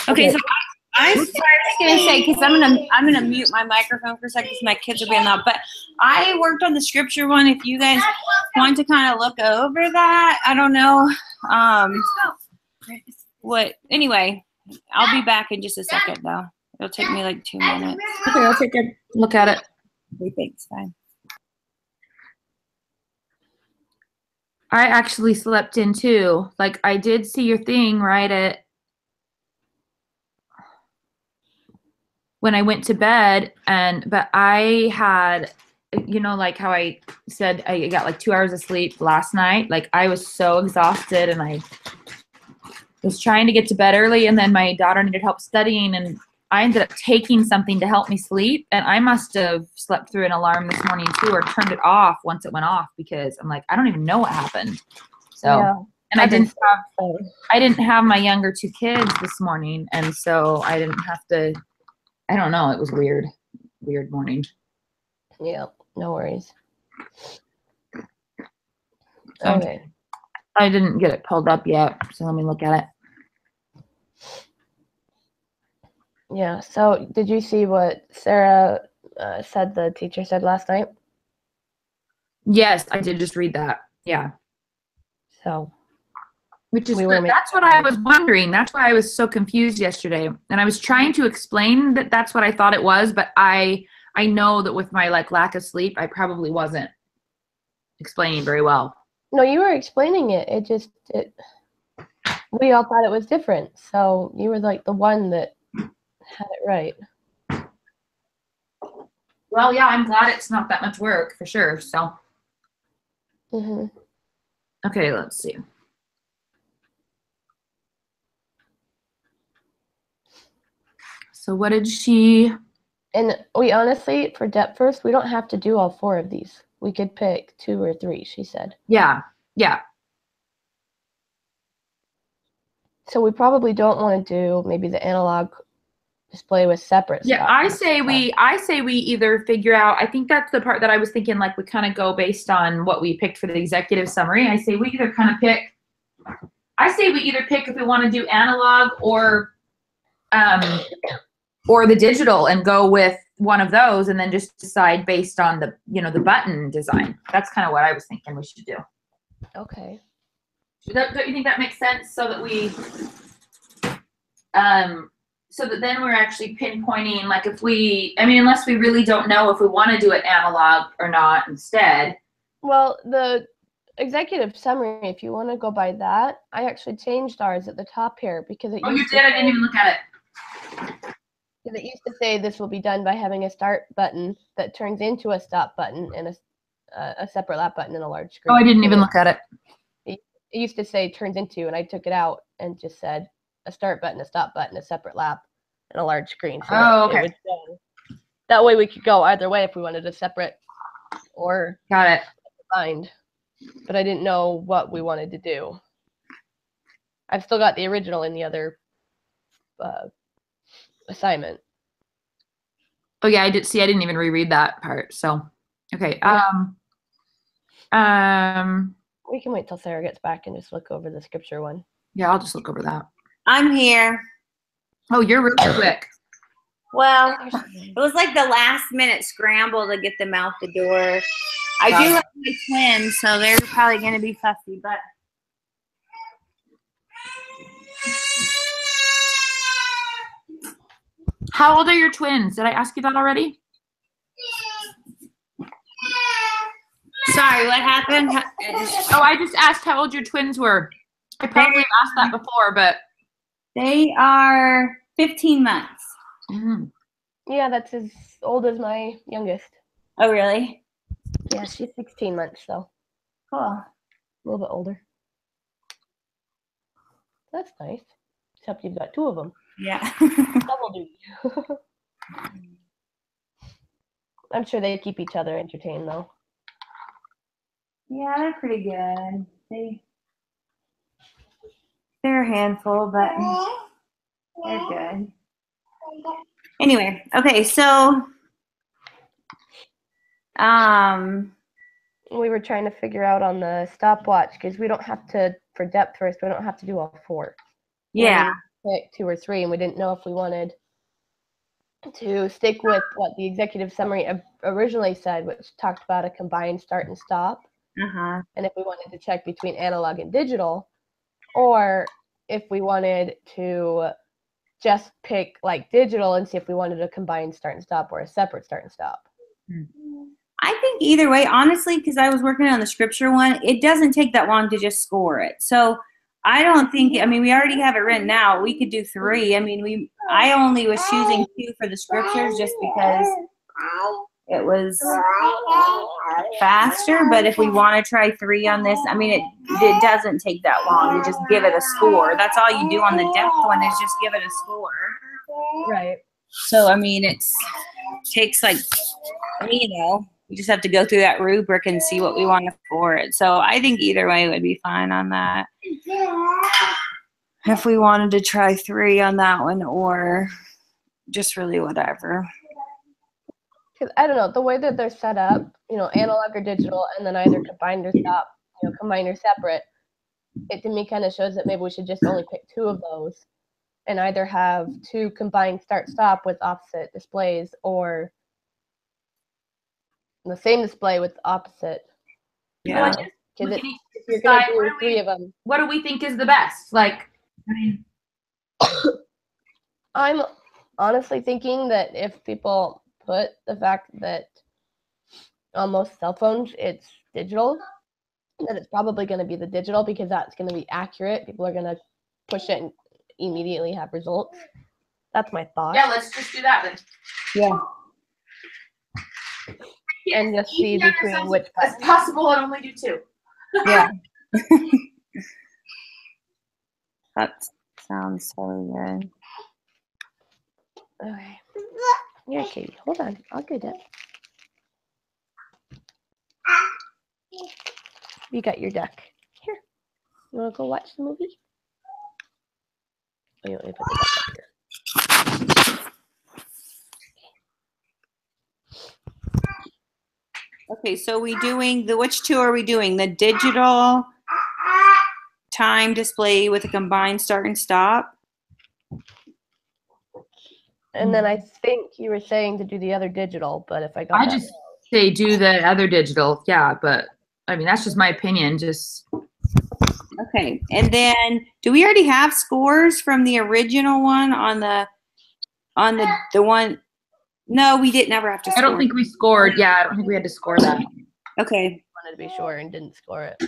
Okay, so I was gonna say, because I'm gonna mute my microphone for a second because my kids are being loud. But I worked on the scripture one. If you guys want to kind of look over that, I don't know. Anyway, I'll be back in just a second though. It'll take me like 2 minutes. Okay, I'll take a look at it. Okay, thanks. Bye. I actually slept in too. Like I did see your thing right at when I went to bed, but I had, you know, like how I said I got like 2 hours of sleep last night. Like I was so exhausted and I was trying to get to bed early, and then my daughter needed help studying, and I ended up taking something to help me sleep, and I must have slept through an alarm this morning too, or turned it off once it went off, because I'm like, I don't even know what happened. So, yeah. And I didn't have my younger 2 kids this morning, and so I didn't have to. I don't know. It was weird morning. Yeah, no worries. So Okay. I didn't get it pulled up yet, so let me look at it. Yeah, so did you see what Sarah said the teacher said last night? Yes, I did just read that. Yeah. So. Which is good. That's what I was wondering. That's why I was so confused yesterday. And I was trying to explain that that's what I thought it was, but I know that with my like lack of sleep, I probably wasn't explaining very well. No, you were explaining it. We all thought it was different. So you were like the one that had it right. Well, yeah, I'm glad it's not that much work for sure. So. Okay, let's see. So what did she? And we honestly, for depth first, we don't have to do all 4 of these. We could pick 2 or 3, she said. Yeah, yeah. So we probably don't want to do maybe the analog display with separate stuff. Yeah, I say we either figure out, I think that's the part that I was thinking, like we kind of go based on what we picked for the executive summary. I say we either pick if we want to do analog or the digital and go with one of those, and then just decide based on the, you know, the button design. That's kind of what I was thinking we should do. Okay. Don't you think that makes sense? So that we, so that then we're actually pinpointing, like if we, I mean, unless we really don't know if we want to do it analog or not instead. Well, the executive summary, if you want to go by that, I actually changed ours at the top here because it you did? I didn't even look at it. It used to say this will be done by having a start button that turns into a stop button and a separate lap button and a large screen. Oh, I didn't even look at it. It used to say turns into, and I took it out and just said a start button, a stop button, a separate lap, and a large screen. So okay. That way we could go either way if we wanted a separate or got it combined. But I didn't know what we wanted to do. I've still got the original in the other assignment. Oh yeah, I didn't even reread that part. So, okay. We can wait till Sarah gets back and just look over the scripture one. Yeah, I'll just look over that. I'm here. Oh, you're really quick. Well, it was like the last minute scramble to get them out the door. I do have my twins, so they're probably going to be fussy, but. How old are your twins? Did I ask you that already? Sorry, what happened? Oh, I just asked how old your twins were. I probably asked that before, but. They are 15 months. Mm-hmm. Yeah, that's as old as my youngest. Oh, really? Yeah, she's 16 months, so. Cool. A little bit older. That's nice. Except you've got 2 of them. Yeah. Double duty. I'm sure they keep each other entertained, though. Yeah, they're pretty good. They're a handful, but they're good. Anyway, okay, so we were trying to figure out on the stopwatch, because we don't have to, for depth first, we don't have to do all 4. Yeah. Pick 2 or 3, and we didn't know if we wanted to stick with what the executive summary originally said, which talked about a combined start and stop, Uh-huh. and if we wanted to check between analog and digital, or if we wanted to just pick like digital and see if we wanted a combined start and stop or a separate start and stop. I think either way, honestly, because I was working on the scripture one, it doesn't take that long to just score it. So I don't think, I mean, we already have it written out. We could do 3. I mean, I only was choosing 2 for the scriptures just because it was faster. But if we want to try 3 on this, I mean, it doesn't take that long. You just give it a score. That's all you do on the depth one is just give it a score. Right. So, I mean, takes like, we just have to go through that rubric and see what we want to score it. So I think either way would be fine on that. If we wanted to try 3 on that one or just really whatever. Because I don't know, the way that they're set up, analog or digital, and then either combined or stop, combined or separate, it to me kind of shows that maybe we should just only pick 2 of those and either have 2 combined start-stop with opposite displays or the same display with opposite. Yeah. Because if you're going to do 3 of them. What do we think is the best? Like, I mean, I'm honestly thinking that if people put the fact that on most cell phones it's digital, then it's probably going to be the digital because that's going to be accurate. People are going to push it and immediately have results. That's my thought. yeah, let's just do that then. Yeah. And just see between which as possible and only do 2. Yeah. That sounds so good. Okay. Here, Katie. Hold on. I'll get it. You got your duck. Here. You want to go watch the movie? Oh, you want me to put the duck up here? Okay, so which 2 are we doing? The digital time display with a combined start and stop? And then I think you were saying to do the other digital, but if I got that just say do the other digital, yeah, but I mean that's just my opinion. Just okay, and then do we already have scores from the original one on the one? No, we didn't ever have to score. I don't think we scored. Yeah, I don't think we had to score that. Okay. wanted to be sure and didn't score it.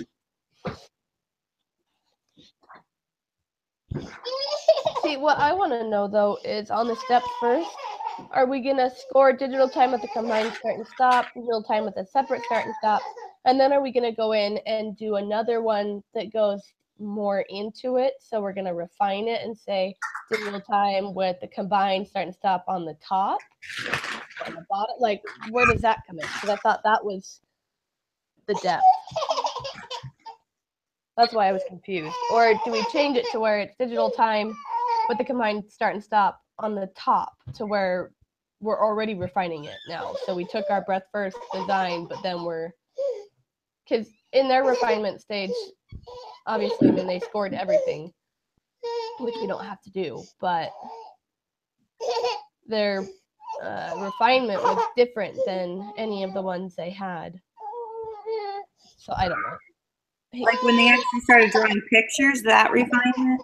See, what I want to know, though, is on the steps first, are we going to score digital time with the combined start and stop, digital time with a separate start and stop, and then are we going to go in and do another one that goes more into it? So we're going to refine it and say digital time with the combined start and stop on the top, on the bottom. Like, where does that come in? Because I thought that was the depth. That's why I was confused. Or do we change it to where it's digital time with the combined start and stop on the top to where we're already refining it now? So we took our breadth first design, but then because in their refinement stage, obviously, I mean, they scored everything, which we don't have to do, but their refinement was different than any of the ones they had. So I don't know. Like when they actually started drawing pictures, that refinement?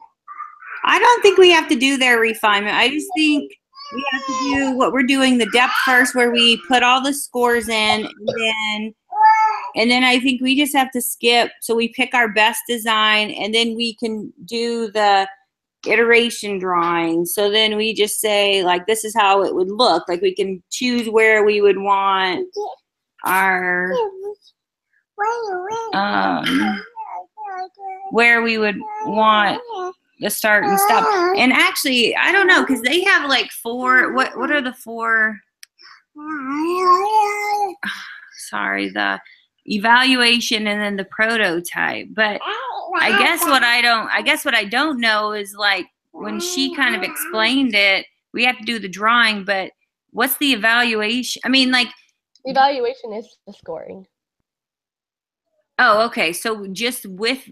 I don't think we have to do their refinement. I just think we have to do what we're doing, the depth first, where we put all the scores in, and then I think we just have to skip. So we pick our best design, and then we can do the iteration drawing. So then we just say, like, this is how it would look. Like, we can choose where we would want our where we would want the start and stop. And actually, I don't know, because they have like 4, what are the 4? Sorry, the evaluation and then the prototype. But I guess what I don't know is, like, when she kind of explained it, we have to do the drawing, but what's the evaluation? I mean, like, evaluation is the scoring. Oh, okay. So just with,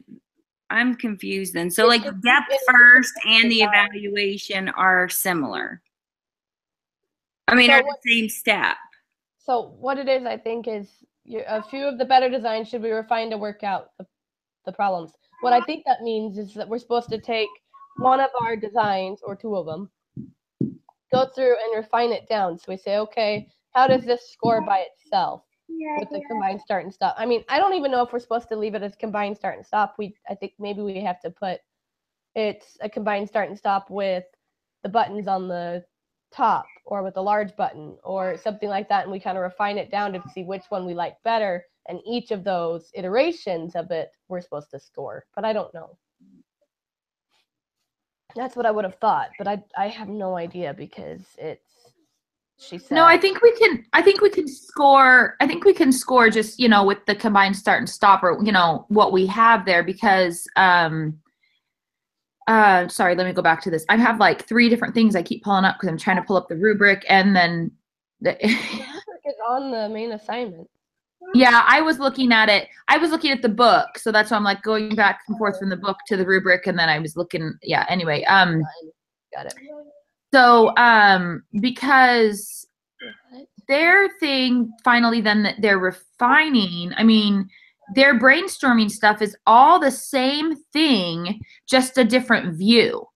I'm confused then. So It's like just depth in first and the design. evaluation are similar. I mean, So are what, the same step. so what it is, I think, is a few of the better designs should be refined to work out the problems. What I think that means is that we're supposed to take one of our designs, or two of them, go through and refine it down. So we say, okay, how does this score by itself with the combined start and stop? I mean, I don't even know if we're supposed to leave it as combined start and stop. I think maybe we have to put it's a combined start and stop with the buttons on the top, or with a large button, or something like that, and we kind of refine it down to see which one we like better, and each of those iterations of it we're supposed to score, but I don't know. That's what I would have thought, but I have no idea, because she said. No, I think we can score. I think we can score just, with the combined start and stop, or, what we have there, because sorry, let me go back to this. I have like 3 different things I keep pulling up because I'm trying to pull up the rubric, and then The rubric is on the main assignment. yeah, I was looking at it. I was looking at the book, so that's why I'm like going back and forth from the book to the rubric, and then I was looking. Yeah. Anyway, Got it. so because their thing finally then that they're refining, I mean, their brainstorming stuff is all the same thing, just a different view.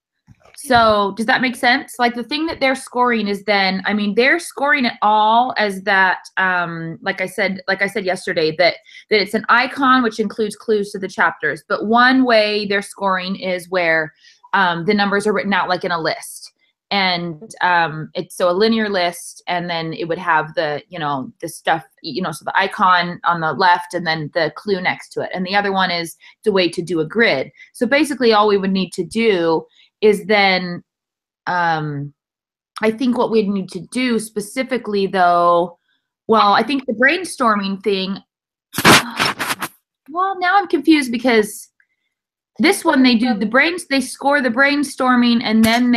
So does that make sense? Like the thing that they're scoring is then, I mean, they're scoring it all as that, like I said yesterday, that it's an icon, which includes clues to the chapters. But one way they're scoring is where the numbers are written out like in a list. And it's so a linear list, and then it would have the, the stuff, so the icon on the left and then the clue next to it. And the other one is the way to do a grid. So basically all we would need to do is then, I think what we'd need to do specifically though, well, I think the brainstorming thing, well, now I'm confused, because this one they do they score the brainstorming, and then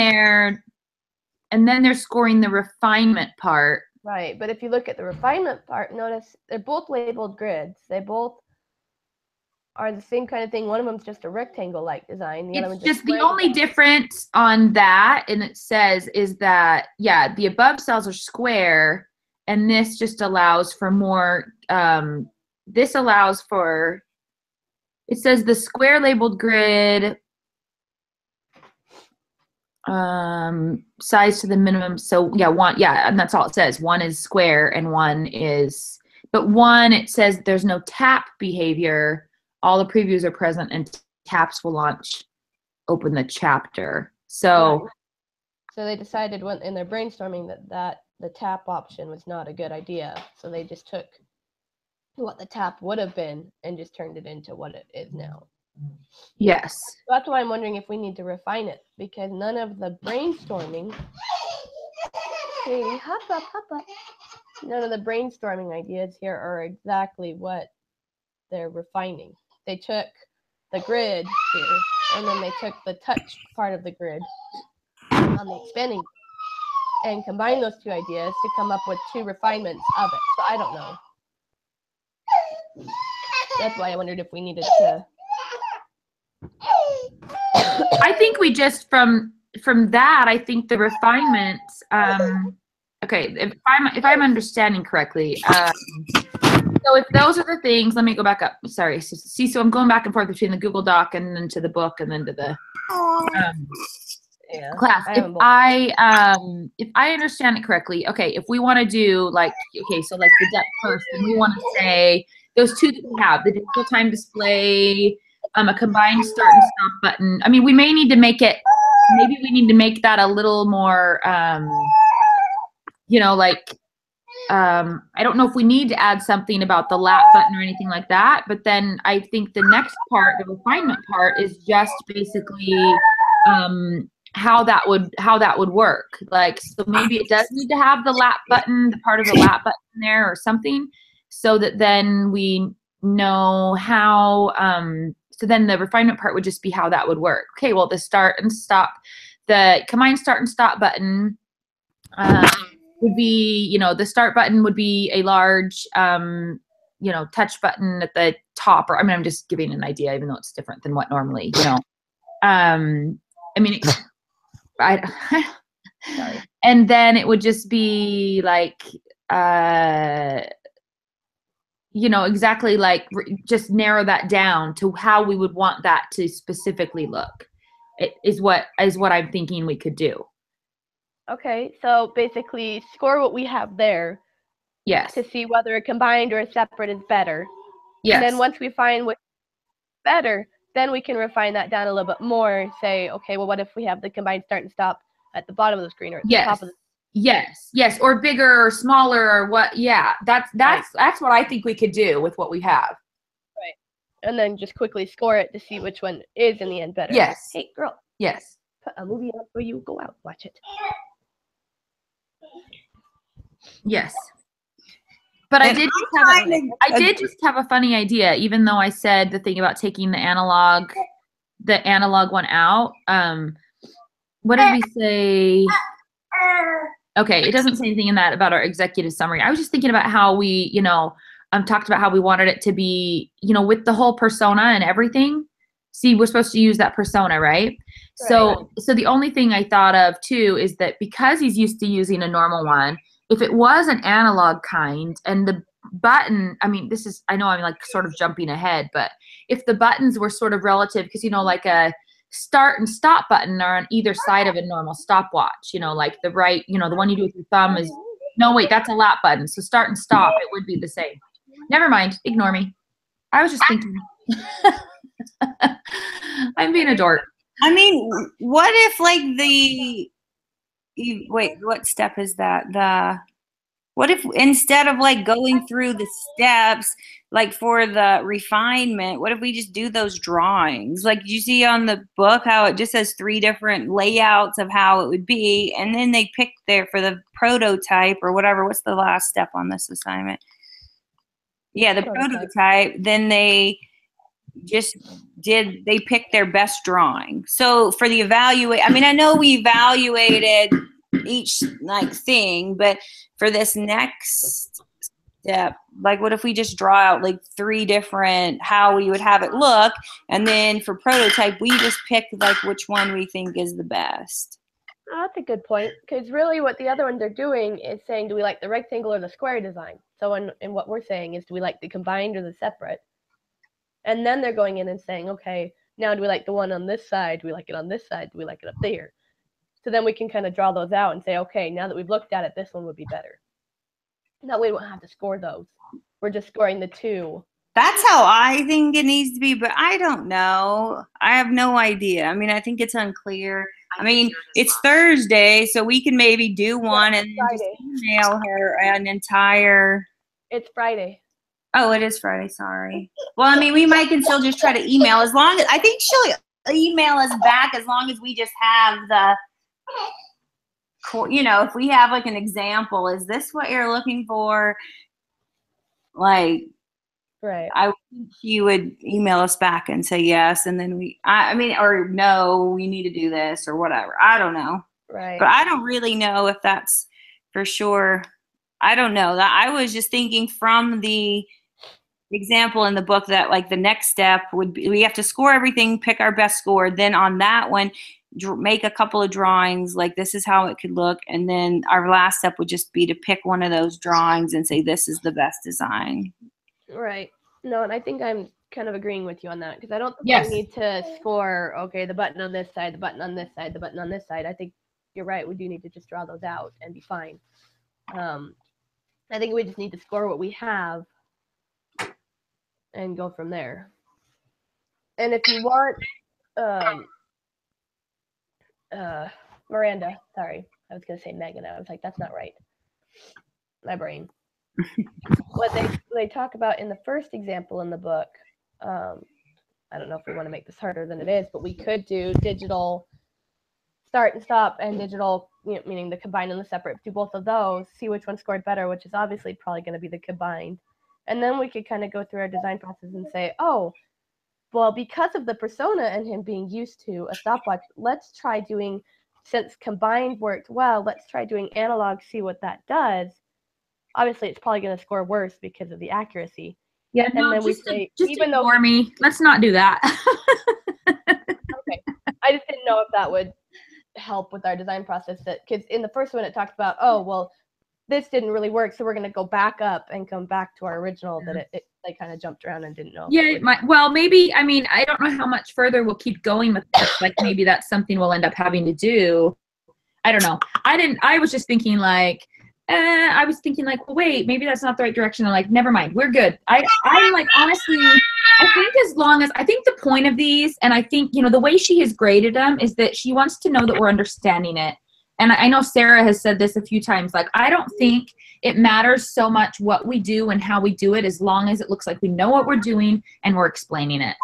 they're scoring the refinement part. Right, but if you look at the refinement part, notice they're both labeled grids. They both are the same kind of thing. One of them's just a rectangle-like design. The other one's just the only difference on that, and it says, is that, yeah, the above cells are square, and this just allows for more, this allows for, it says the square labeled grid, size to the minimum. So yeah, and that's all it says. One is square and one is, but one, it says there's no tap behavior. All the previews are present, and taps will open the chapter. So, so they decided in their brainstorming that the tap option was not a good idea. So they just took what the tap would have been and just turned it into what it is now. Yes. So that's why I'm wondering if we need to refine it, because none of the brainstorming, none of the brainstorming ideas here are exactly what they're refining. They took the grid here, and then they took the touch part of the grid on the expanding, and combined those 2 ideas to come up with 2 refinements of it. So I don't know. That's why I wondered if we needed to. I think we just from that, I think the refinements. Okay, if I'm understanding correctly. So if those are the things, let me go back up. Sorry. So I'm going back and forth between the Google Doc and then to the book and then to the class. If I understand it correctly, okay, if we want to do like, okay, so like the depth first, and we want to say those 2 that we have, the digital time display, a combined start and stop button. I mean, we may need to make it, maybe we need to make that a little more, I don't know if we need to add something about the lap button or anything like that, but then I think the next part, the refinement part, is just basically how that would work. Like, so maybe it does need to have the lap button, the part of the lap button there or something, so that then we know how, so then the refinement part would just be how that would work. Okay, well, the start and stop, the combined start and stop button, would be, the start button would be a large, touch button at the top, or I mean, I'm just giving an idea, even though it's different than what normally, you know. I mean, I sorry. And then it would just be like, you know, exactly like just narrow that down to how we would want that to specifically look. It is what I'm thinking we could do. Okay, so basically score what we have there. Yes. To see whether a combined or a separate is better. Yes. And then once we find what's better, then we can refine that down a little bit more. Say, okay, well, what if we have the combined start and stop at the bottom of the screen or at the top of the Yes, or bigger or smaller or what? Yeah, that's what I think we could do with what we have. Right. And then just quickly score it to see which one is in the end better. Yes. Hey, girl. Yes. Put a movie on for you. Go out, watch it. Yes. But I did just have a funny idea, even though I said the thing about taking the analog one out. What did we say? Okay, it doesn't say anything in that about our executive summary. I was just thinking about how we, you know, talked about how we wanted it to be, you know, with the whole persona and everything. See, we're supposed to use that persona, right? So the only thing I thought of too is that because he's used to using a normal one, if it was an analog kind and the button, I mean, I know I'm like sort of jumping ahead, but if the buttons were sort of relative, because, you know, like a start and stop button are on either side of a normal stopwatch, you know, like the right, you know, the one you do with your thumb is, no, wait, that's a lap button. So start and stop, it would be the same. Never mind, ignore me. I was just thinking. I'm being a dork. I mean, what if like wait, what step is that? What if instead of like going through the steps, like for the refinement, what if we just do those drawings? Like you see on the book how it just has 3 different layouts of how it would be. And then they pick there for the prototype or whatever. What's the last step on this assignment? Yeah, the prototype. Then they picked their best drawing. So for the I mean, I know we evaluated each like thing, but for this next step, like what if we just draw out like 3 different how we would have it look, and then for prototype we just pick like which one we think is the best. Oh, that's a good point, because really what the other ones are doing is saying, do we like the rectangle or the square design? So in what we're saying is, do we like the combined or the separate? And then they're going in and saying, okay, now do we like the one on this side? Do we like it on this side? Do we like it up there? So then we can kind of draw those out and say, okay, now that we've looked at it, this one would be better. That way we don't have to score those. We're just scoring the 2. That's how I think it needs to be, but I don't know. I have no idea. I mean, I think it's unclear. I mean, it's Thursday, so we can maybe do one and then just email her an entire. It's Friday. Oh, it is Friday. Sorry. Well, I mean, we can still just try to email as long as I think she'll email us back as long as we just have the. You know, if we have like an example, is this what you're looking for? Like, right. I think she would email us back and say yes, and then I mean, or no, we need to do this or whatever. I don't know. Right. But I don't really know if that's for sure. I don't know. That I was just thinking from the example in the book that like the next step would be we have to score everything, pick our best score, then on that one make a couple of drawings like this is how it could look, and then our last step would just be to pick one of those drawings and say this is the best design. Right. No, and I think I'm kind of agreeing with you on that, because I don't think we need to score, okay, the button on this side, the button on this side, the button on this side. I think you're right. We do need to just draw those out and be fine. I think we just need to score what we have and go from there. And if you want, Miranda, sorry, I was going to say Megan. I was like, that's not right. My brain. What they talk about in the first example in the book, I don't know if we want to make this harder than it is, but we could do digital start and stop and digital, you know, meaning the combined and the separate, do both of those, see which one scored better, which is obviously probably going to be the combined. And then we could kind of go through our design process and say, oh, well, because of the persona and him being used to a stopwatch, let's try doing, since combined worked well, let's try doing analog, see what that does. Obviously, it's probably going to score worse because of the accuracy. Yeah, and no, then we just, say, just even though ignore me. Let's not do that. okay, I just didn't know if that would help with our design process. That because in the first one it talked about, oh well, this didn't really work, so we're gonna go back up and come back to our original. That it they kind of jumped around and didn't know. Yeah, well, maybe, I mean, I don't know how much further we'll keep going with this. Like, maybe that's something we'll end up having to do. I don't know. I was just thinking like, well, wait, maybe that's not the right direction. I'm like, never mind, we're good. I'm like, honestly, I think I think the point of these, and I think, the way she has graded them is that she wants to know that we're understanding it. And I know Sarah has said this a few times, like, I don't think it matters so much what we do and how we do it, as long as it looks like we know what we're doing and we're explaining it.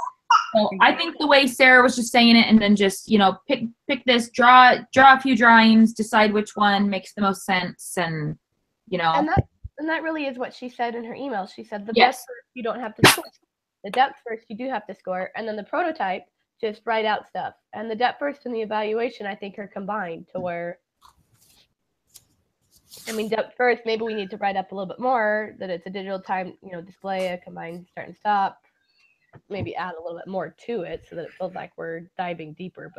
So I think the way Sarah was just saying it, and then just, pick this, draw a few drawings, decide which one makes the most sense, and And that really is what she said in her email. She said the Yes. breadth first you don't have to score. The depth first you do have to score, and then the prototype just write out stuff. And the depth first and the evaluation, I think, are combined to where, I mean, depth first, maybe we need to write up a little bit more that it's a digital time, display, a combined start and stop. Maybe add a little bit more to it so that it feels like we're diving deeper.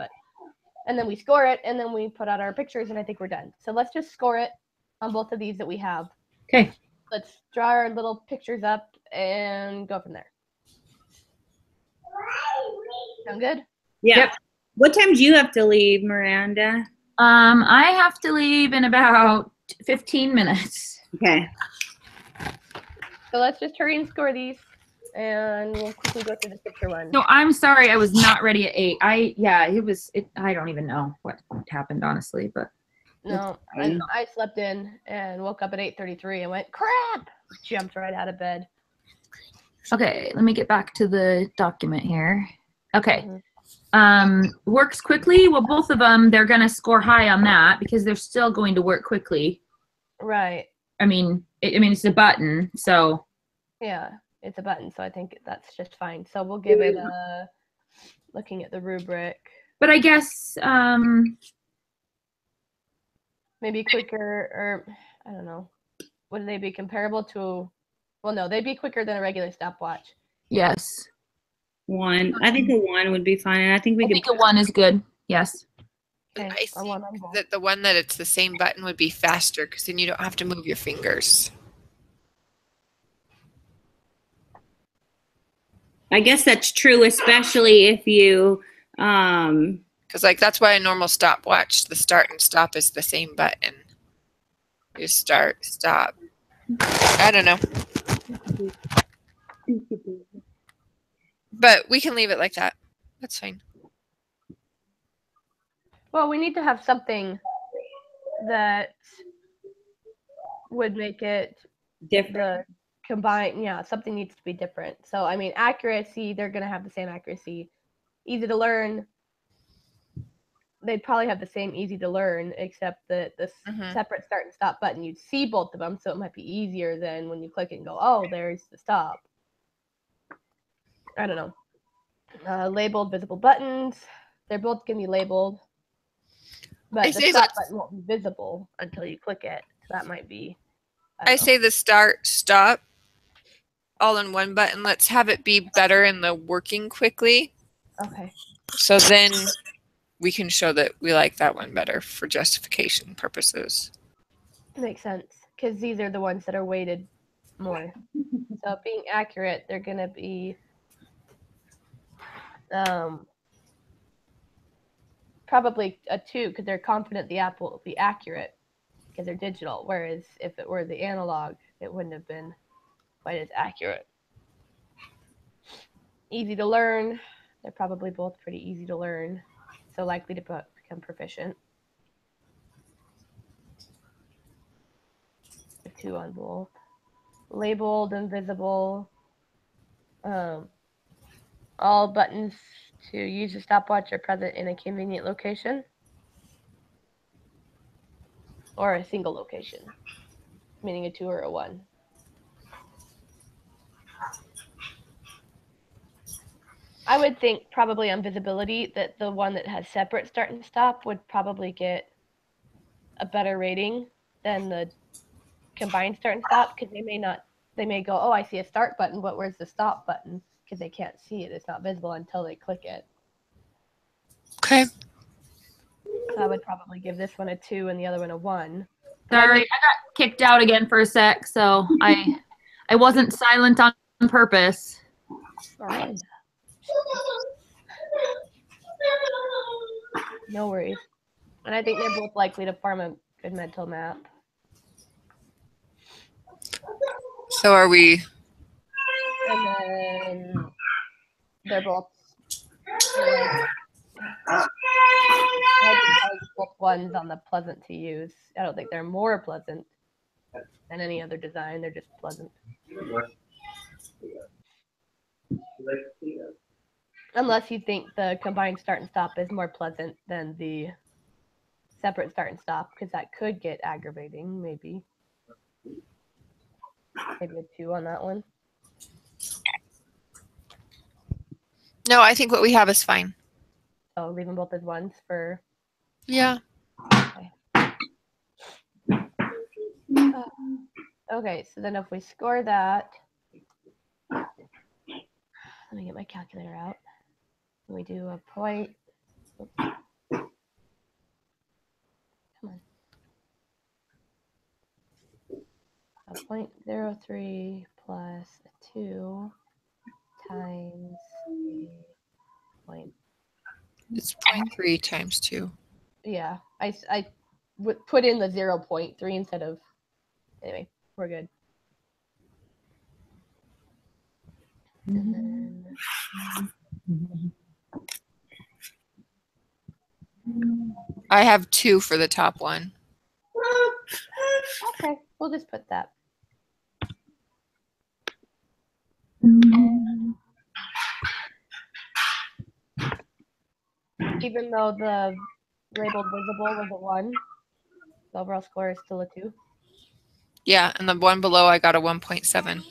And then we score it, and then we put out our pictures, and I think we're done. So let's just score it on both of these that we have. Okay. Let's draw our little pictures up and go from there. Sound good? Yeah. Yep. What time do you have to leave, Miranda? I have to leave in about 15 minutes. Okay. So let's just hurry and score these, and we'll quickly go through the picture one. No, I'm sorry, I was not ready at 8. I don't even know what happened, honestly, but. No, I slept in and woke up at 8:33 and went, crap! Jumped right out of bed. Okay, let me get back to the document here. Okay. Mhm. Works quickly. Well, both of them, they're going to score high on that because they're still going to work quickly. Right. I mean, it's a button, so. Yeah, it's a button, so I think that's just fine. So we'll give it a, looking at the rubric. But I guess, maybe quicker, or I don't know. Would they be comparable to, well, no, they'd be quicker than a regular stopwatch. yes. 1. I think a 1 would be fine, and I think I think a 1 is good. Yes. Okay, I a 1 on think both. that the one that it's the same button would be faster because then you don't have to move your fingers. I guess that's true, especially if you, Because that's why a normal stopwatch, the start and stop is the same button. You start, stop. I don't know. But we can leave it like that. That's fine. Well, we need to have something that would make it different. the combined, yeah, something needs to be different. So, I mean, accuracy, they're going to have the same accuracy. Easy to learn, they'd probably have the same easy to learn, except that the separate start and stop button, you'd see both of them, so it might be easier than when you click it and go, oh, there's the stop. I don't know. Labeled visible buttons, they're both going to be labeled, but the stop button won't be visible until you click it. So that might be, I say the start, stop, all in one button. Let's have it be better in the working quickly. Okay. So then we can show that we like that one better for justification purposes. Makes sense, because these are the ones that are weighted more. So being accurate, they're going to be probably a 2, because they're confident the app will be accurate because they're digital, whereas if it were the analog, it wouldn't have been quite as accurate. Easy to learn, they're probably both pretty easy to learn, so likely to become proficient. 2 on both. Labeled and visible. All buttons to use the stopwatch are present in a convenient location or a single location, meaning a 2 or a 1. I would think probably on visibility that the one that has separate start and stop would probably get a better rating than the combined start and stop, because they may not they may go, oh, I see a start button, but where's the stop button? Because they can't see it. It's not visible until they click it. Okay. So I would probably give this one a 2 and the other one a 1. Sorry, I got kicked out again for a sec, so I wasn't silent on purpose. Miranda. No worries. And I think they're both likely to form a good mental map. So are we? And then they're both like, I think both ones on the pleasant to use. I don't think they're more pleasant than any other design. They're just pleasant. Unless you think the combined start and stop is more pleasant than the separate start and stop, because that could get aggravating, maybe. Maybe a 2 on that one. No, I think what we have is fine. So leave them both as 1s for. Yeah. Okay, so then if we score that, let me get my calculator out. We do a point. Oops. Come on. A 0.03 plus a 2 times a point. It's 0.3 times 2. Yeah, I would put in the 0.3 instead of. Anyway, we're good. And then I have 2 for the top one. okay, we'll just put that. Even though the labeled visible was a 1, the overall score is still a 2. Yeah, and the one below I got a 1.7.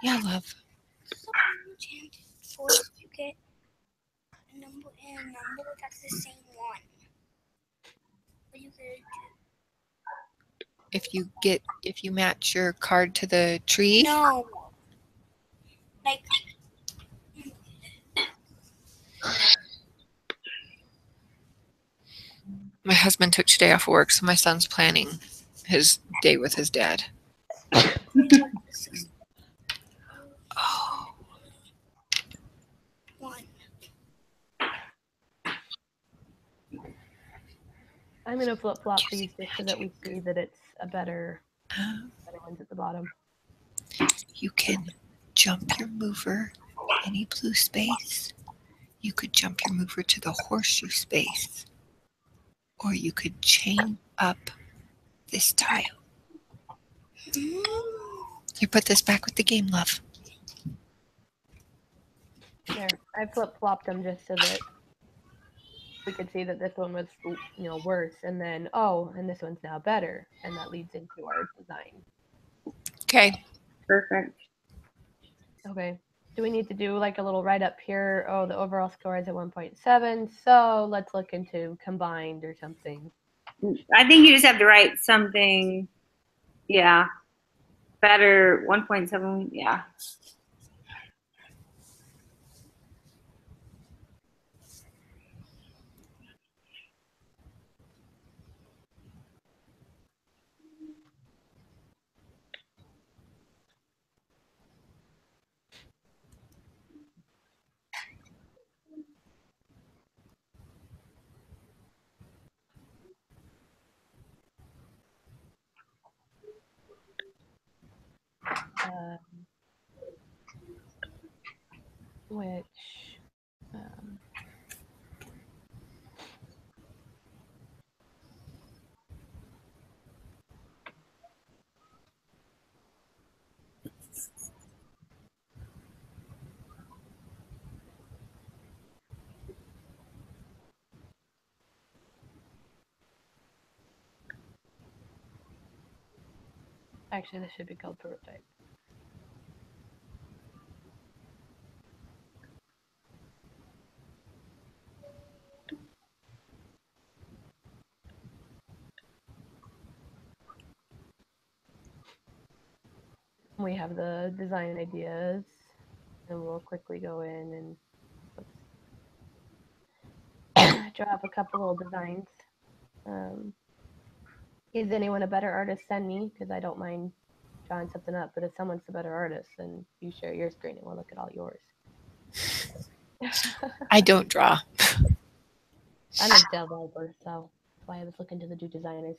Yeah, love. You get a number and a number that's the same one. What you gonna do? If you match your card to the tree. No. Like. My husband took today off work, so my son's planning his day with his dad. Oh. 1. I'm gonna flip flop these just so that we see that it's a better ones at the bottom. You can jump your mover any blue space. You could jump your mover to the horseshoe space. Or you could chain up this tile. You put this back with the game, love. There, I flip flopped them just so that we could see that this one was, worse, and then and this one's now better, and that leads into our design. Okay. Perfect. Okay. Do we need to do like a little write up here? Oh, the overall score is at 1.7. So let's look into combined or something. I think you just have to write something. Yeah. Better 1.7. Yeah. Which actually this should be called prototype. We have the design ideas, and we'll quickly go in and draw up a couple little designs. Is anyone a better artist than me? Because I don't mind drawing something up, but if someone's the better artist, then you share your screen and we'll look at all yours. I don't draw. I'm a developer, so that's why I was looking to the two designers.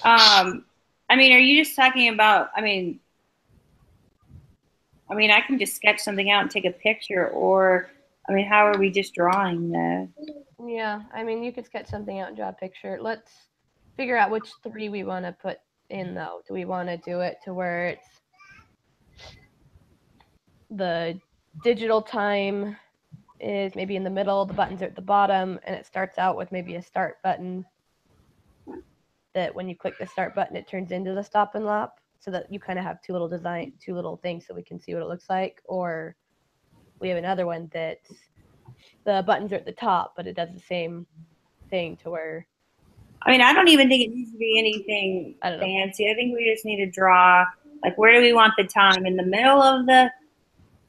I mean, are you just talking about, I mean, I can just sketch something out and take a picture, or, I mean, how are we just drawing this? Yeah, I mean, you could sketch something out and draw a picture. Let's figure out which three we want to put in, though. Do we want to do it to where it's the digital time is maybe in the middle, the buttons are at the bottom, and it starts out with maybe a start button that when you click the start button, it turns into the stop and lop, so that you kind of have two little things so we can see what it looks like? Or we have another one that's the buttons are at the top, but it does the same thing to where. I mean, I don't even think it needs to be anything fancy. I think we just need to draw, like, where do we want the time? In the middle of the,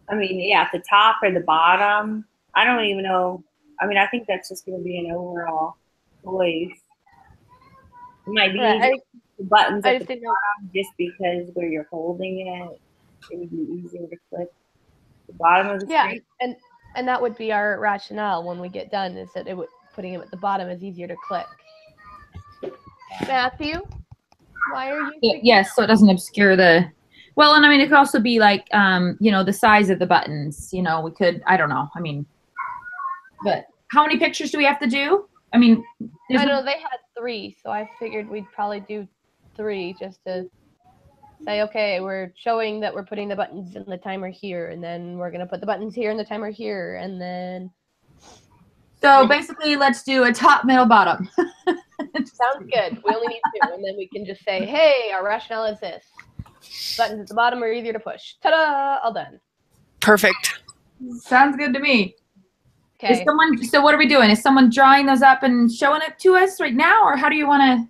I mean, yeah, at the top or the bottom? I don't even know. I mean, I think that's just going to be an overall choice. It might be the buttons at the bottom just because where you're holding it, it would be easier to click the bottom of the screen. Yeah, and that would be our rationale when we get done, is that putting them at the bottom is easier to click. Matthew, why are you? Yes, so it doesn't obscure the. Well, and I mean, it could also be like, you know, the size of the buttons. You know, we could. I don't know. I mean, but how many pictures do we have to do? I mean, I know they had 3, so I figured we'd probably do 3 just to say, okay, we're showing that we're putting the buttons in the timer here, and then we're gonna put the buttons here in the timer here, and then. So basically, let's do a top, middle, bottom. Sounds good. We only need 2, and then we can just say, hey, our rationale is this. Buttons at the bottom are easier to push. Ta-da! All done. Perfect. Sounds good to me. Okay. So what are we doing? Is someone drawing those up and showing it to us right now, or how do you want to?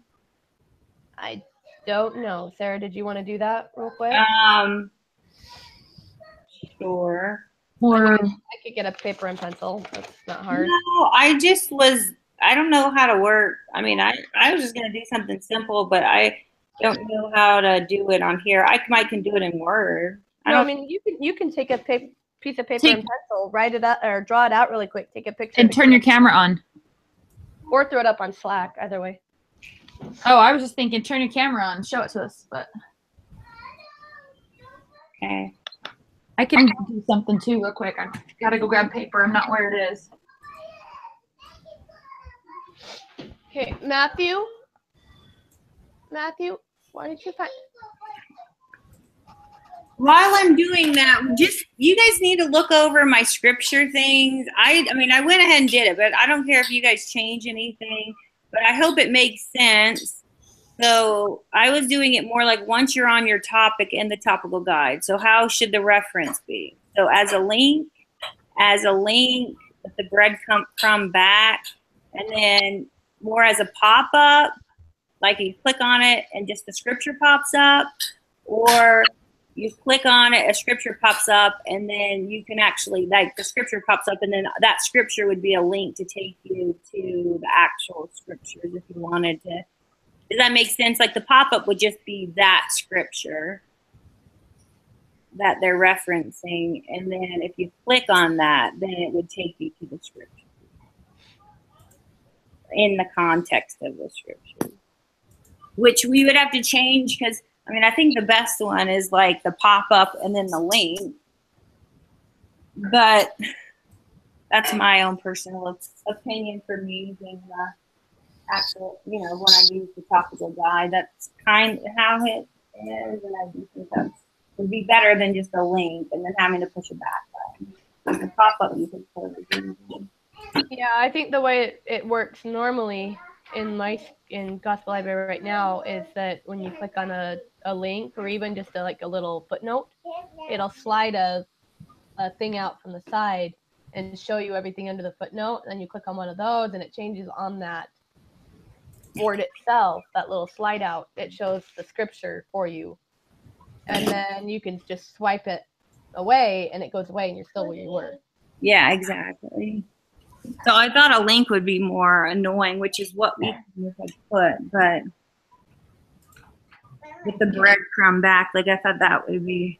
I don't know. Sarah, did you want to do that real quick? Sure. Or I could get a paper and pencil. That's not hard. No, I don't know how to work. I mean, I was just going to do something simple, but I don't know how to do it on here. I can do it in Word. I mean, you can take a piece of paper and pencil, write it up or draw it out really quick, take a picture. And turn your camera on. Or throw it up on Slack, either way. Oh, I was just thinking turn your camera on, show it to us, but. Okay. I can do something too real quick. I gotta go grab paper. I'm not where it is. Okay, Matthew, why did you find? While I'm doing that, you guys need to look over my scripture things. I mean, I went ahead and did it, but I don't care if you guys change anything, but I hope it makes sense. So I was doing it more like once you're on your topic in the topical guide. So how should the reference be? So as a link with the breadcrumb back, and then more as a pop-up, like you click on it and just the scripture pops up, or you click on it, a scripture pops up, and then you can actually, like, the scripture pops up, and then that scripture would be a link to take you to the actual scriptures if you wanted to. Does that make sense? Like the pop-up would just be that scripture that they're referencing, and then if you click on that, then it would take you to the scripture in the context of the scripture, which we would have to change because, I mean, I think the best one is like the pop-up and then the link, but that's my own personal opinion for me using the actual, you know, when I use the topical guide, that's kind of how it is, and I do think that would be better than just a link and then having to push a back button. Like the pop-up you could totally do. Yeah, I think the way it works normally in Gospel Library right now is that when you click on a link or even just a little footnote, it'll slide a thing out from the side and show you everything under the footnote. And then you click on one of those and it changes on that board itself, that little slide out. It shows the scripture for you. and then you can just swipe it away and it goes away and you're still where you were. Yeah, exactly. So I thought a link would be more annoying, which is what we had put, but with the breadcrumb back, like I thought that would be.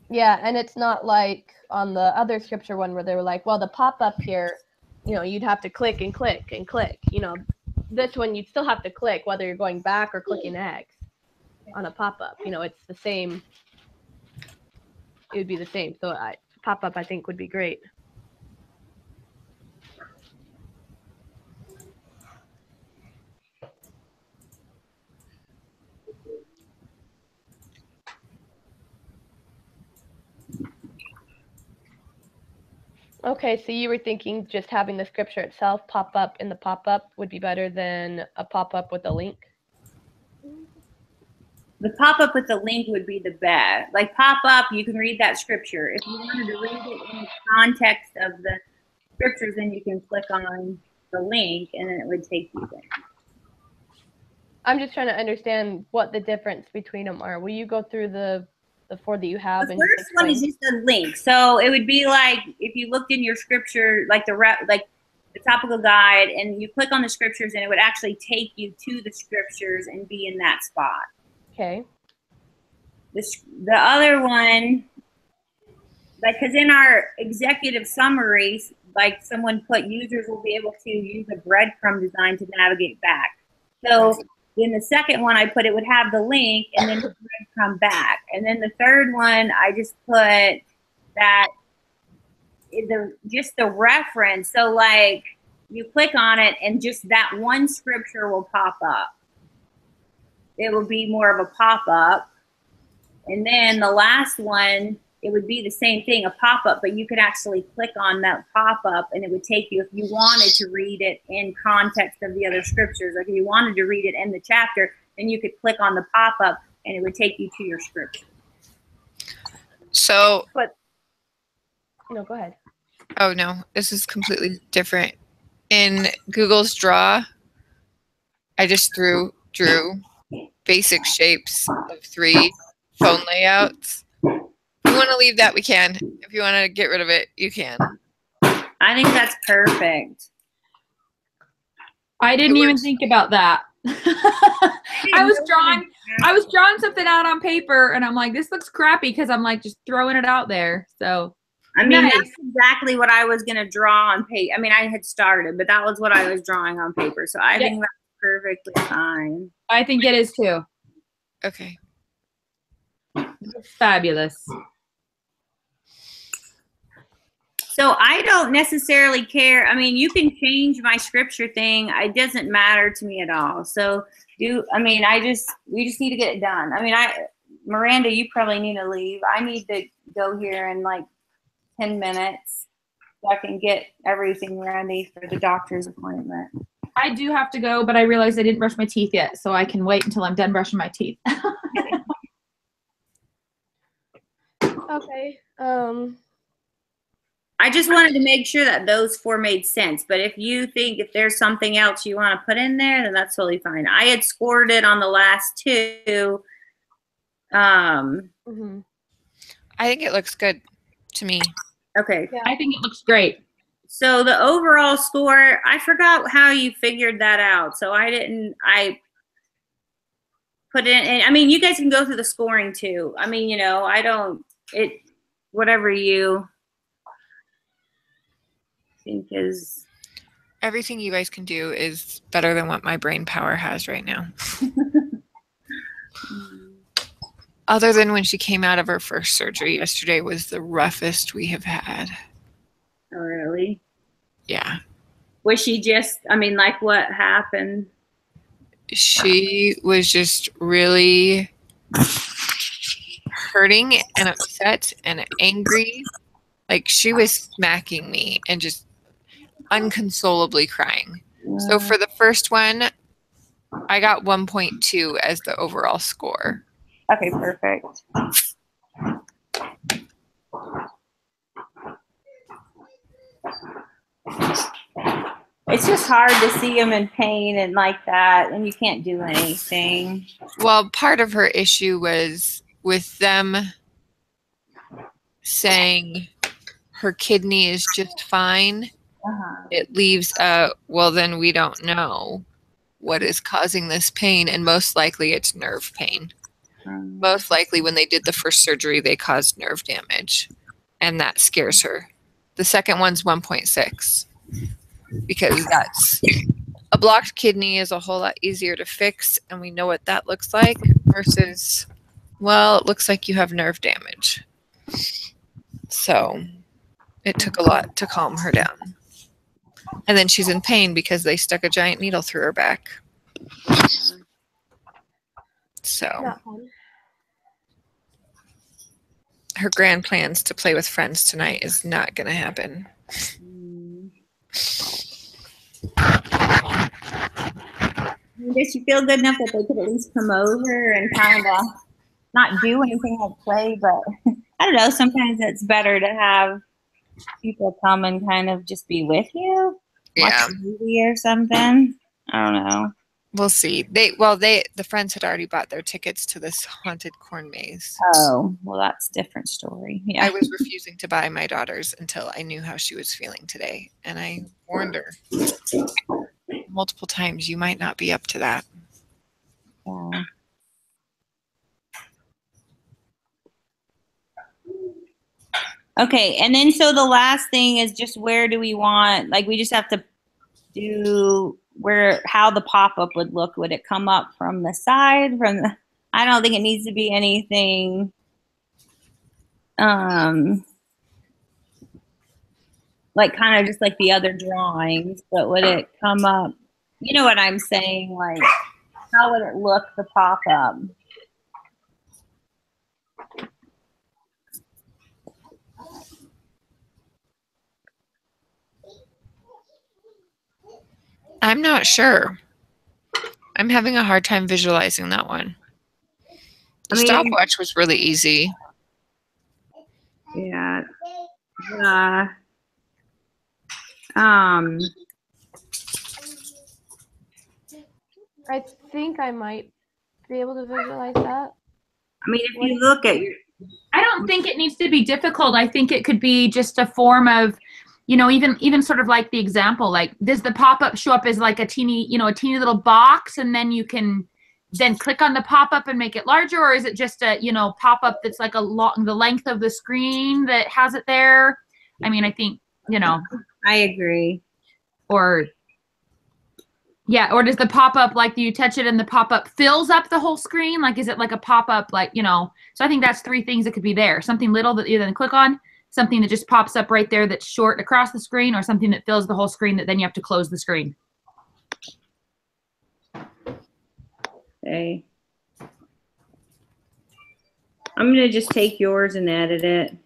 Yeah, and it's not like on the other scripture one where they were like, well, the pop-up here, you'd have to click and click and click. This one you'd still have to click whether you're going back or clicking X on a pop-up. It's the same. It would be the same. So pop-up I think would be great. Okay, so you were thinking just having the scripture itself pop up in the pop-up would be better than a pop-up with a link? The pop-up with the link would be the best. Like pop-up, you can read that scripture. If you wanted to read it in the context of the scriptures, then you can click on the link and then it would take you there. I'm just trying to understand what the difference between them are. Will you go through the 4 that you have? The first one is just a link. So it would be like if you looked in your scripture, like the topical guide, and you click on the scriptures and it would actually take you to the scriptures and be in that spot. Okay. The other one, like, because in our executive summaries, like someone put, users will be able to use a breadcrumb design to navigate back. So in the second one, I put it would have the link and then the breadcrumb back. And then the third one, I just put that just the reference. So like you click on it and just that one scripture will pop up. It will be more of a pop-up. And then the last one, it would be the same thing, a pop-up, but you could actually click on that pop-up and it would take you, if you wanted to read it in context of the other scriptures, like if you wanted to read it in the chapter, then you could click on the pop-up and it would take you to your scripture. So, No, go ahead. oh no, this is completely different. In Google's Draw, I just drew basic shapes of 3 phone layouts. If you want to leave that, we can. If you want to get rid of it, you can. I think that's perfect. I didn't even think about that. I was drawing something out on paper and I'm like, this looks crappy because I'm like just throwing it out there. So I mean, nice. That's exactly what I was going to draw on paper. I mean, I had started, but that was what I was drawing on paper. So I think that's perfectly fine. I think it is too. Okay. It's fabulous. So I don't necessarily care. I mean, you can change my scripture thing. It doesn't matter to me at all. So we just need to get it done. I mean, Miranda, you probably need to leave. I need to go here in like 10 minutes so I can get everything ready for the doctor's appointment. I do have to go, but I realized I didn't brush my teeth yet, so I can wait until I'm done brushing my teeth. Okay. I just wanted to make sure that those 4 made sense. But if you think if there's something else you want to put in there, then that's totally fine. I had scored it on the last 2. I think it looks good to me. Okay. Yeah. I think it looks great. So the overall score, I forgot how you figured that out. So I put it in. I mean, you guys can go through the scoring too. I mean, whatever you think is. Everything you guys can do is better than what my brain power has right now. Other than when she came out of her first surgery yesterday was the roughest we have had. Oh, really? Yeah. Was she just, I mean, like what happened? She was just really hurting and upset and angry. Like she was smacking me and just unconsolably crying. So for the first one, I got 1.2 as the overall score. Okay, perfect. It's just hard to see them in pain and like that, and you can't do anything. Well, part of her issue was with them saying her kidney is just fine. It leaves well, then we don't know what is causing this pain, and most likely it's nerve pain. Most likely when they did the first surgery, they caused nerve damage, and that scares her. The second one's 1.6 because that's a blocked kidney is a whole lot easier to fix, and we know what that looks like versus, well, it looks like you have nerve damage. So it took a lot to calm her down. And then she's in pain because they stuck a giant needle through her back. So Not fun. her grand plans to play with friends tonight is not going to happen. Does she feel good enough that they could at least come over and kind of not do anything like play? But I don't know. Sometimes it's better to have people come and kind of just be with you, watch a movie or something. I don't know. We'll see. The friends had already bought their tickets to this haunted corn maze. Oh, well, that's a different story. Yeah. I was refusing to buy my daughter's until I knew how she was feeling today, and I warned her multiple times, you might not be up to that. Yeah. Okay, and then so the last thing is just where do we want, like we just have to do how the pop-up would look. Would it come up from the side, I don't think it needs to be anything like kind of just like the other drawings, but would it come up, you know what I'm saying, like how would it look, the pop-up? I'm not sure. I'm having a hard time visualizing that one. The stopwatch was really easy. Yeah. I think I might be able to visualize that. I mean, if you look at your, I don't think it needs to be difficult. I think it could be just a form of, you know, even sort of like the example, like does the pop-up show up as like a teeny little box, and then you can then click on the pop-up and make it larger, or is it just a, pop-up that's like the length of the screen that has it there? I mean, I think, I agree. Or does the pop-up, like, do you touch it and the pop-up fills up the whole screen? Like, is it like a pop-up, like, so I think that's three things that could be there. Something little that you then click on, something that just pops up right there that's short across the screen, or something that fills the whole screen that then you have to close the screen. Okay. I'm going to just take yours and edit it.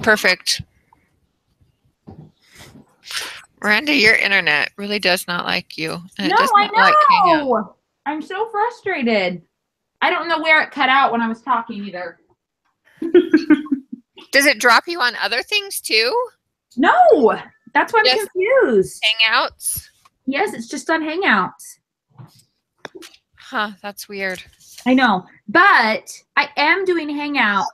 Perfect. Miranda, your internet really does not like you. And it does not like Hangout. I'm so frustrated. I don't know where it cut out when I was talking either. Does it drop you on other things too? No, that's why I'm confused. Hangouts? Yes, it's just on Hangouts. Huh, that's weird. I know, but I am doing Hangouts.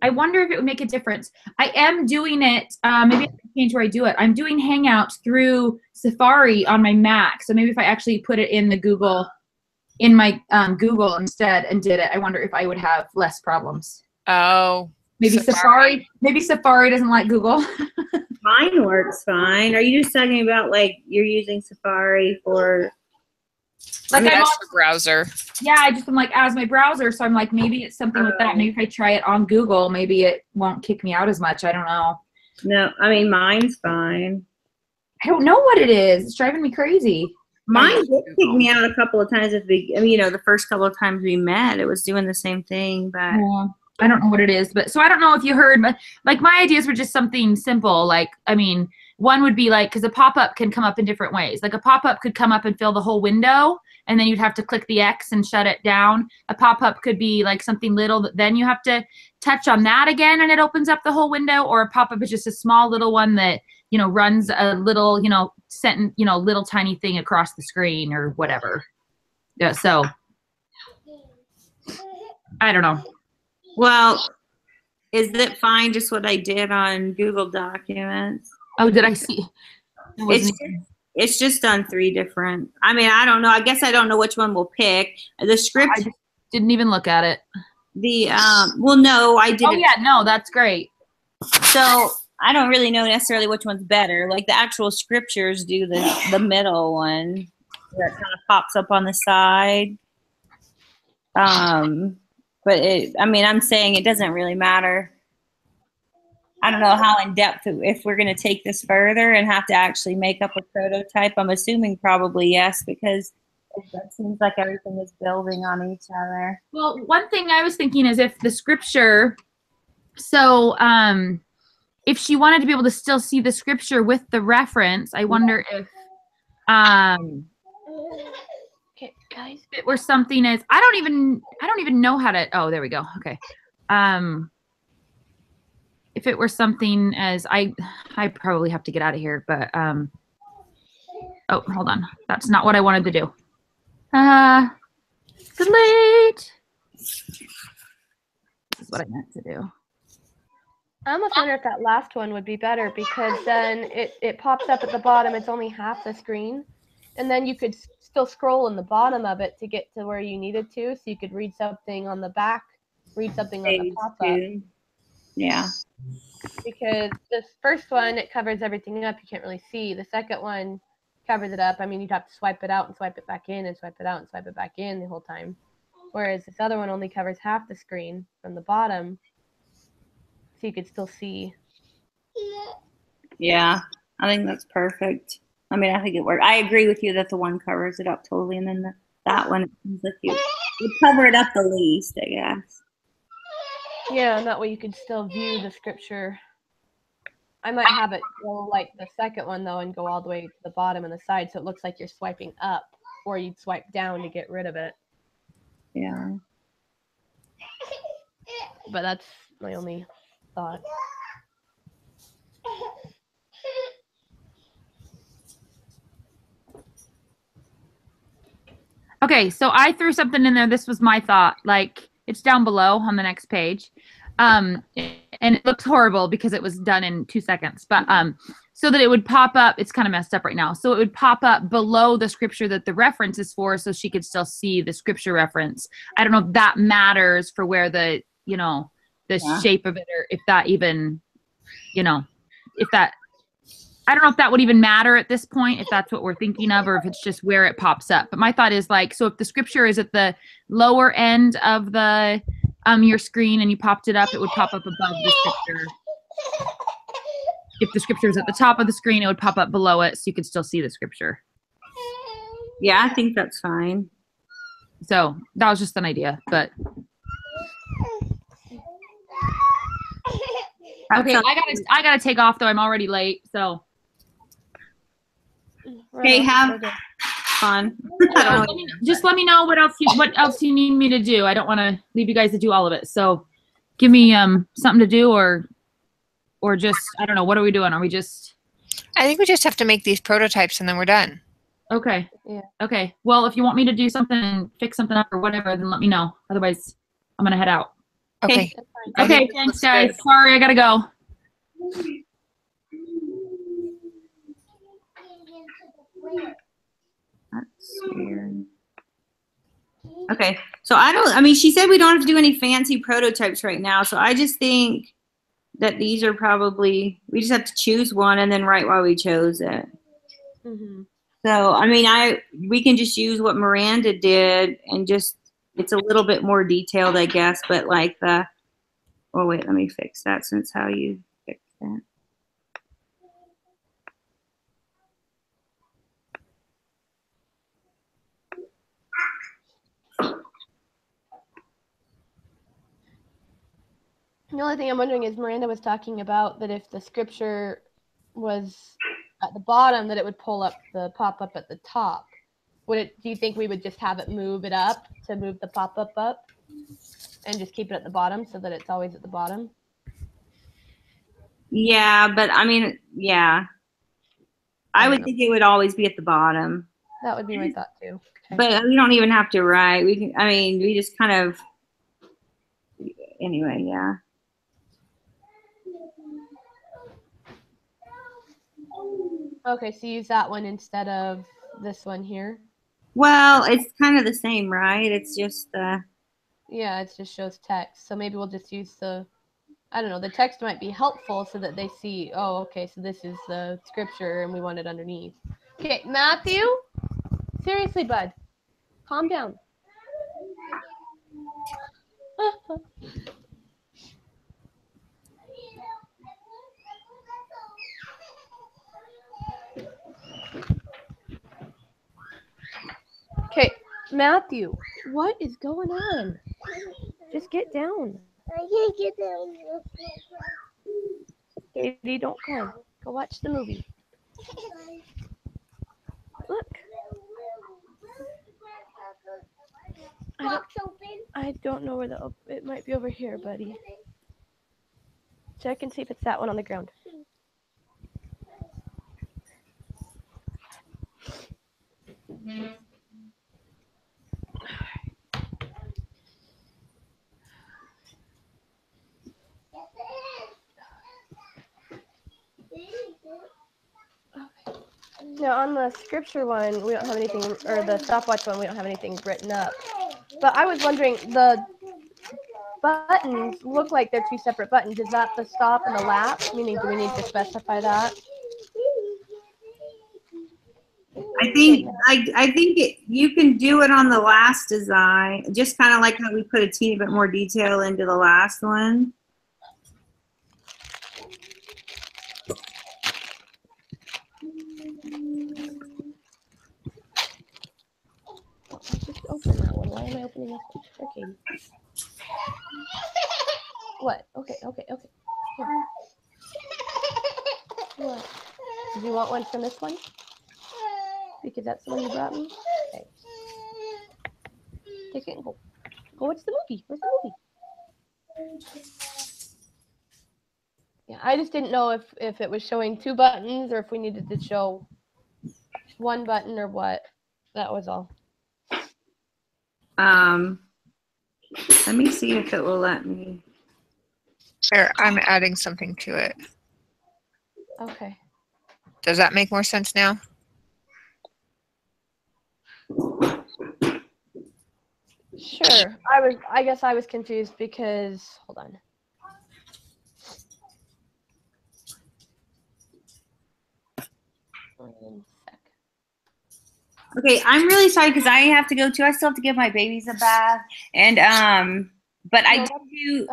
I wonder if it would make a difference. I am doing it, maybe I can change where I do it. I'm doing Hangouts through Safari on my Mac. So maybe if I actually put it in the Google, in my Google instead and did it, I wonder if I would have less problems. Oh. Maybe Safari doesn't like Google. Mine works fine. Are you just talking about like you're using Safari for... Like that's the browser. Yeah, I'm like, as my browser, so I'm like, maybe it's something with that. Maybe if I try it on Google, maybe it won't kick me out as much. I don't know. No, I mean, mine's fine. I don't know what it is. It's driving me crazy. Mine did kick me out a couple of times at the, I mean, the first couple of times we met, it was doing the same thing, but Yeah. I don't know what it is, but so I don't know if you heard, but like my ideas were just something simple. Like, I mean, one would be like, because a pop-up can come up in different ways. Like a pop-up could come up and fill the whole window, and then you'd have to click the X and shut it down. A pop-up could be like something little that then you have to touch on that again and it opens up the whole window, or a pop-up is just a small little one that, runs a little, sentence, little tiny thing across the screen or whatever. Yeah, so I don't know. well, is it fine just what I did on Google Documents? Oh, did I see? It's just on 3 different. I mean, I don't know. I guess I don't know which one we'll pick. The script. I just didn't even look at it. Well, no, I didn't. Oh yeah, no, that's great. So I don't really know necessarily which one's better. Like the actual scriptures do the middle one where it kind of pops up on the side. But I'm saying it doesn't really matter. I don't know how in depth, if we're going to take this further and have to actually make up a prototype. I'm assuming probably yes, because it seems like everything is building on each other. Well, one thing I was thinking is if the scripture, so if she wanted to be able to still see the scripture with the reference, I wonder if Okay, guys. it were something as I don't even know how to. Oh, there we go. Okay. If it were something as I probably have to get out of here, but oh, hold on. That's not what I wanted to do. Delete. This is what I meant to do. I almost wonder if that last one would be better, because then it pops up at the bottom. It's only half the screen. And then you could still scroll in the bottom of it to get to where you needed to. So you could read something on the back, read something on the pop-up. Yeah. Because this first one, it covers everything up. You can't really see. The second one covers it up. I mean, you'd have to swipe it out and swipe it back in and swipe it out and swipe it back in the whole time. Whereas this other one only covers half the screen from the bottom. So you could still see. Yeah, I think that's perfect. I mean, I think it worked. I agree with you that the one covers it up totally, and then that one, it seems like you cover it up the least, I guess. Yeah, and that way you could still view the scripture. I might have it go like the second one, though, and go all the way to the bottom and the side, so it looks like you're swiping up, or you'd swipe down to get rid of it. Yeah. But that's my only thought. Okay, so I threw something in there. This was my thought. Like, it's down below on the next page. And it looks horrible because it was done in 2 seconds. But so that it would pop up, it's kind of messed up right now. So it would pop up below the scripture that the reference is for, so she could still see the scripture reference. I don't know if that matters for where the, shape of it, or if that even, if that, I don't know if that would even matter at this point, if that's what we're thinking of, or if it's just where it pops up. But my thought is like, so if the scripture is at the lower end of the your screen and you popped it up, it would pop up above the scripture. If the scripture is at the top of the screen, it would pop up below it so you could still see the scripture. Yeah, I think that's fine. So that was just an idea, but okay, I gotta take off though. I'm already late, so. Okay, have fun. Just let me know what else you need me to do. I don't want to leave you guys to do all of it. So give me something to do, or just, I don't know, what are we doing? Are we just? I think we just have to make these prototypes and then we're done. Okay. Yeah. Okay. Well, if you want me to do something and fix something up or whatever, then let me know. Otherwise, I'm gonna head out. Okay. Okay. Thanks, guys. Sorry, I gotta go. That's weird. Okay, so she said we don't have to do any fancy prototypes right now, so I just think that these are probably, we just have to choose one and then write why we chose it. Mm-hmm. So, we can just use what Miranda did and just, it's a little bit more detailed, I guess, but like oh wait, let me fix that since how you fixed that. The only thing I'm wondering is Miranda was talking about that if the scripture was at the bottom, that it would pull up the pop-up at the top. Do you think we would just have it move it up to move the pop-up up and just keep it at the bottom so that it's always at the bottom? Yeah, but I mean, yeah. I would think it would always be at the bottom. That would be my thought too. Okay. But we don't even have to write. We can, I mean, we just kind of, anyway, yeah. Okay, so use that one instead of this one here. Well, it's kind of the same, right? It's just Yeah, it just shows text. So maybe we'll just use I don't know, the text might be helpful so that they see, oh, okay, so this is the scripture and we want it underneath. Okay, Matthew? Seriously, bud. Calm down. Okay, Matthew, what is going on? Just get down. I can't get down. Katie, don't cry. Go watch the movie. Look. I don't know where it might be over here, buddy. Check and see if it's that one on the ground. Now on the scripture one, we don't have anything, or the stopwatch one, we don't have anything written up. But I was wondering, the buttons look like they're two separate buttons. Is that the stop and the lap? Meaning, do we need to specify that? I think you can do it on the last design, just kind of like how we put a teeny bit more detail into the last one. Just open that one. Why am I opening this one? Okay. What? Okay. Here. What? Do you want one from this one? Because that's the one you brought me? Okay. Take it and go. Go watch the movie. Where's the movie? Yeah, I just didn't know if it was showing two buttons or if we needed to show one button or what. That was all. Let me see if it will let me. Here, I'm adding something to it. Okay. Does that make more sense now? Sure. I guess I was confused because hold on. One sec. Okay, I'm really sorry because I have to go too. I still have to give my babies a bath, and but No, I do.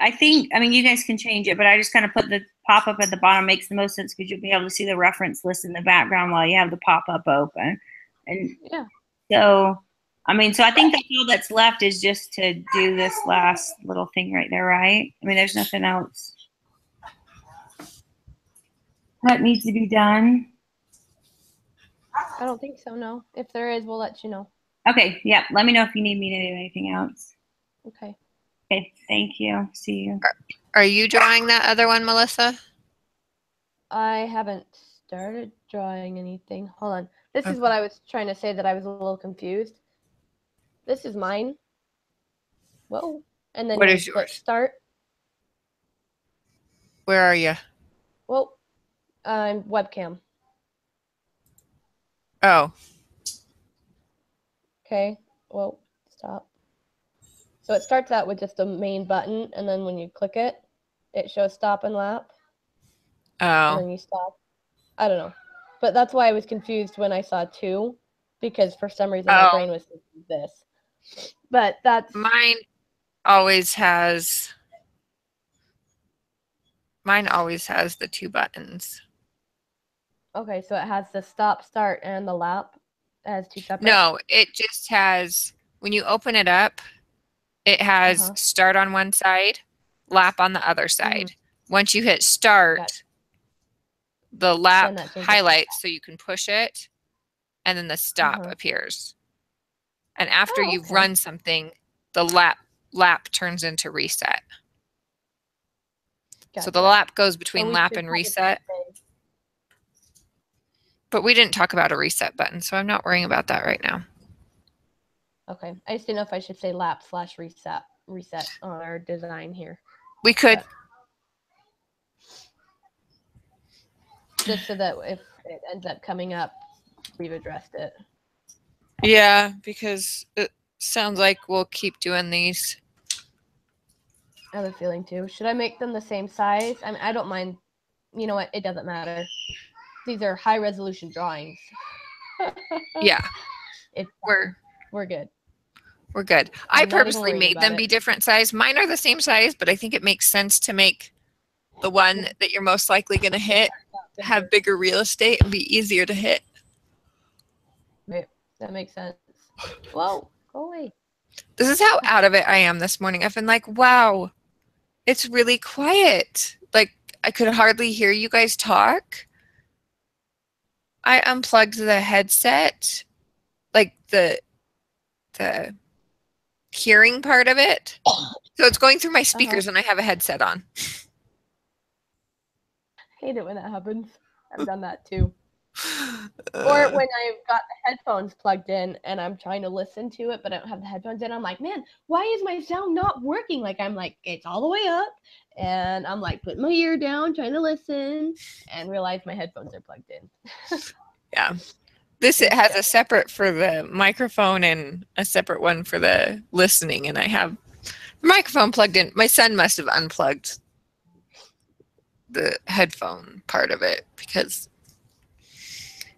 I think, I mean, you guys can change it, but I just kind of put the pop-up at the bottom. Makes the most sense because you'll be able to see the reference list in the background while you have the pop-up open. And yeah. So, I mean, so I think that's all that's left is just to do this last little thing right there, right? I mean, there's nothing else that needs to be done. I don't think so, no. If there is, we'll let you know. Okay, yeah. Let me know if you need me to do anything else. Okay. Okay, thank you. See you. Are you drawing that other one, Melissa? I haven't started drawing anything. Hold on. This is what I was trying to say that I was a little confused. This is mine. Whoa. And then What you is yours? Start. Where are you? Whoa. Webcam. Oh. Okay. Whoa. Stop. So it starts out with just a main button, and then when you click it, it shows stop and lap. And then Oh. you stop. I don't know. But that's why I was confused when I saw two, because for some reason my brain was thinking this. But that's Mine always has the two buttons. okay. So it has the stop, start, and the lap. It has two separate. No, it just has, when you open it up, it has start on one side lap on the other side. Once you hit start, Gotcha. the lap Then that changes. highlights so you can push it, and then the stop Uh-huh. appears. And after Oh, you've okay. run something, the lap turns into reset. So the Gotcha. lap goes So between we lap should and probably reset. say- But we didn't talk about a reset button, so I'm not worrying about that right now. Okay. I just didn't know if I should say lap/reset on our design here. We could. Just so that if it ends up coming up, we've addressed it. Yeah, because it sounds like we'll keep doing these. I have a feeling too. Should I make them the same size? I mean, I don't mind. You know what? It doesn't matter. These are high resolution drawings. Yeah, It's we're good. we're good. I I'm not even purposely worried made about them it. be different size. Mine are the same size, but I think it makes sense to make the one that you're most likely going to hit have bigger real estate and be easier to hit. Right. That makes sense. Whoa, go away. This is how out of it I am this morning. I've been like, wow, it's really quiet. Like, I could hardly hear you guys talk. I unplugged the headset, like the hearing part of it. So it's going through my speakers and I have a headset on. Hate it when that happens. I've done that too. Or when I've got the headphones plugged in and I'm trying to listen to it, but I don't have the headphones in, I'm like, man, why is my sound not working? Like, I'm like, it's all the way up, and I'm like, putting my ear down, trying to listen, and realize my headphones are plugged in. Yeah. This it has a separate for the microphone and a separate one for the listening, and I have the microphone plugged in. My son must have unplugged the headphone part of it because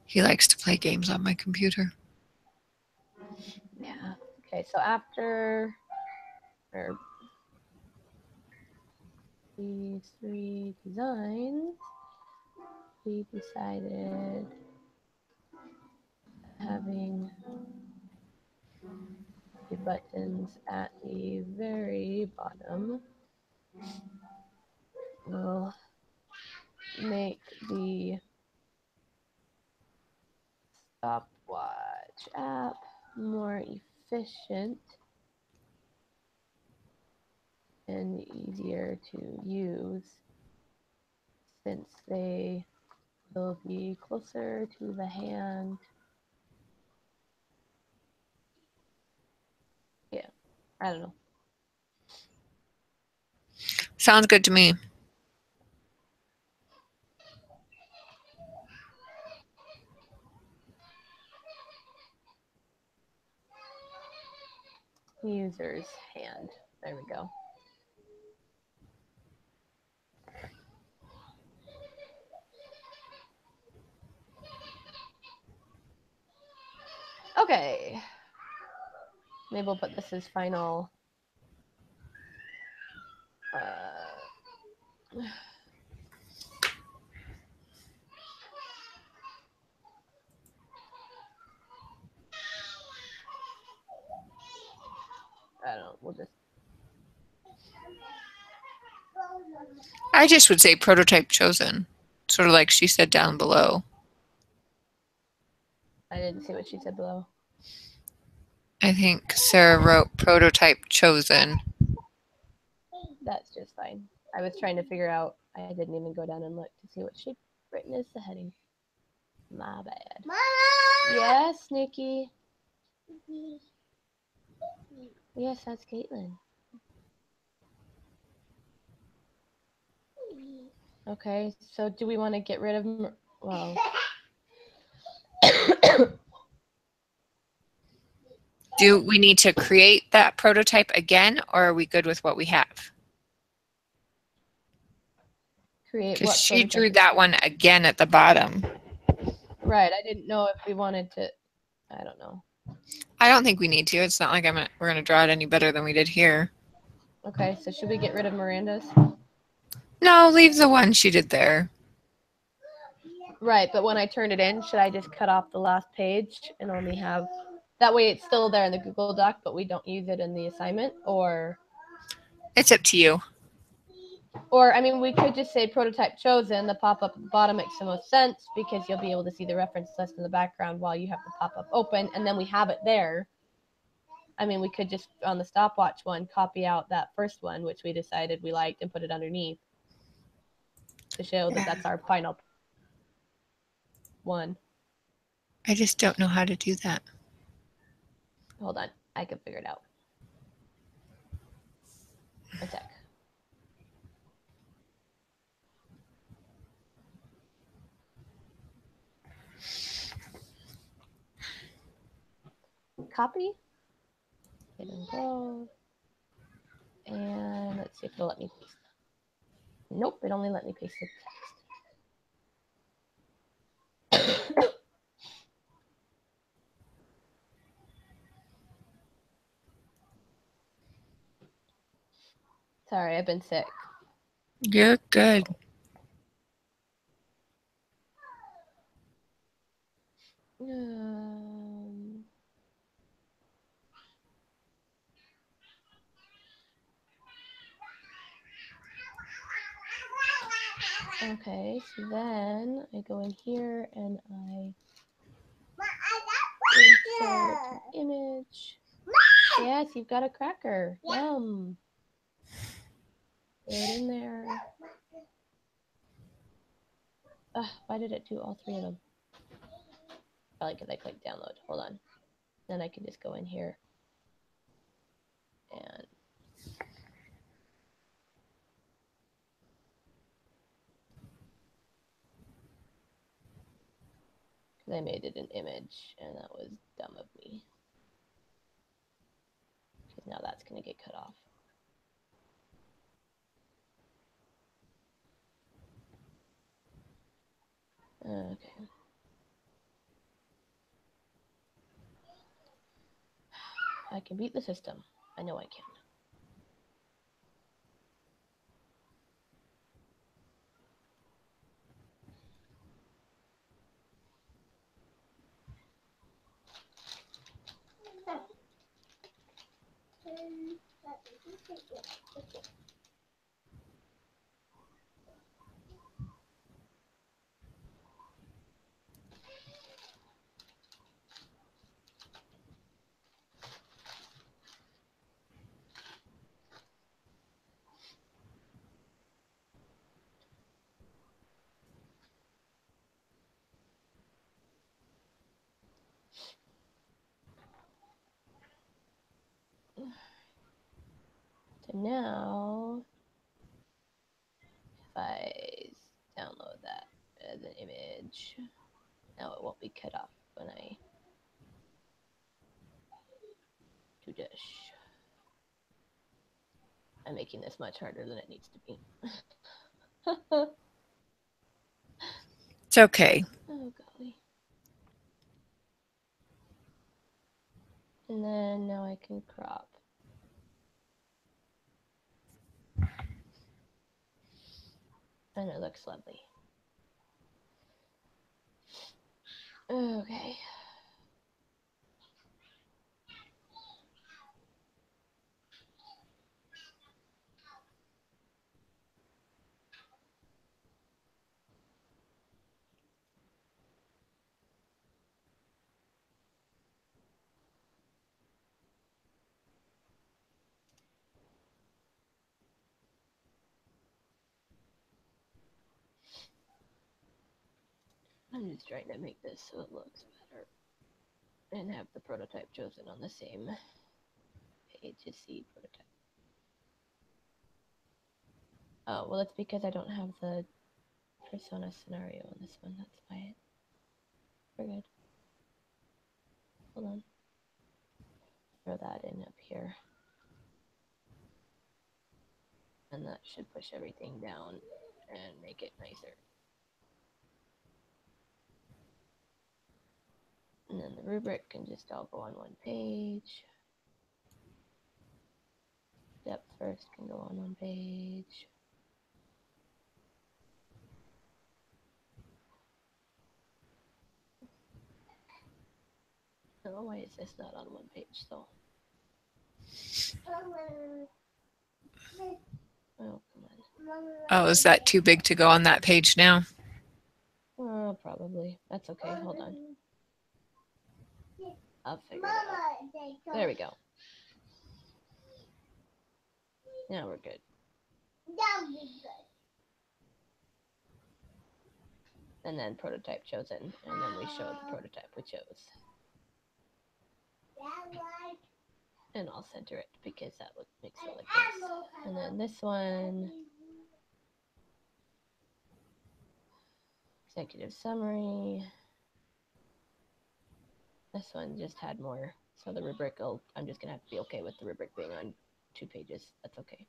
he likes to play games on my computer. Yeah. Okay, so after these 3 designs, we decided having the buttons at the very bottom will make the stopwatch app more efficient and easier to use since they will be closer to the hand. Yeah, I don't know. Sounds good to me. User's hand. There we go. Okay. Maybe we'll put this as final. I don't know. We'll just. I just would say prototype chosen, sort of like she said down below. I didn't see what she said below. I think Sarah wrote prototype chosen. That's just fine. I was trying to figure out. I didn't even go down and look to see what she'd written as the heading. My bad. Mama! Yes, Nikki. Yes, that's Caitlin. Okay, so do we want to get rid of? Well, Do we need to create that prototype again, or are we good with what we have? create Because what? she prototype? drew that one again at the bottom. Right. I didn't know if we wanted to. I don't know. I don't think we need to. It's not like we're going to draw it any better than we did here. Okay, so should we get rid of Miranda's? No, leave the one she did there. Right, but when I turn it in, should I just cut off the last page and only have that way it's still there in the Google Doc, but we don't use it in the assignment? Or It's up to you. Or, I mean, we could just say prototype chosen. The pop-up at the bottom makes the most sense because you'll be able to see the reference list in the background while you have the pop-up open, and then we have it there. I mean, we could just, on the stopwatch one, copy out that first one, which we decided we liked, and put it underneath to show that that's our final one. I just don't know how to do that. Hold on, I can figure it out. A sec. Copy. Hit and go. And let's see if it'll let me paste. Nope, it only let me paste the text. Sorry, I've been sick. You're good. Okay, so then I go in here and I insert an image. Yes, you've got a cracker. Yum. Put it in there. Why did it do all three of them? Probably because I clicked download. Hold on. Then I can just go in here and I made it an image, and that was dumb of me. Because now that's going to get cut off. Okay. I can beat the system. I know I can. So now, if I download that as an image, now it won't be cut off when I do this. I'm making this much harder than it needs to be. It's okay. Oh, golly. And then now I can crop. And it looks lovely. Okay. I'm just trying to make this so it looks better. And have the prototype chosen on the same page as the prototype. Oh, well, it's because I don't have the persona scenario on this one. That's why we're good. Hold on. Throw that in up here. And that should push everything down and make it nicer. And then the rubric can just all go on one page. Depth first can go on one page. Oh, why is this not on one page though? Oh, come on. Oh, is that too big to go on that page now? Probably. That's okay. Hold on. I'll figure it out. There we go. Now we're good. And then prototype chosen, and then we show the prototype we chose. And I'll center it because that makes it like this. And then this one, executive summary. This one just had more, so the rubric, I'm just gonna have to be okay with the rubric being on 2 pages. That's okay.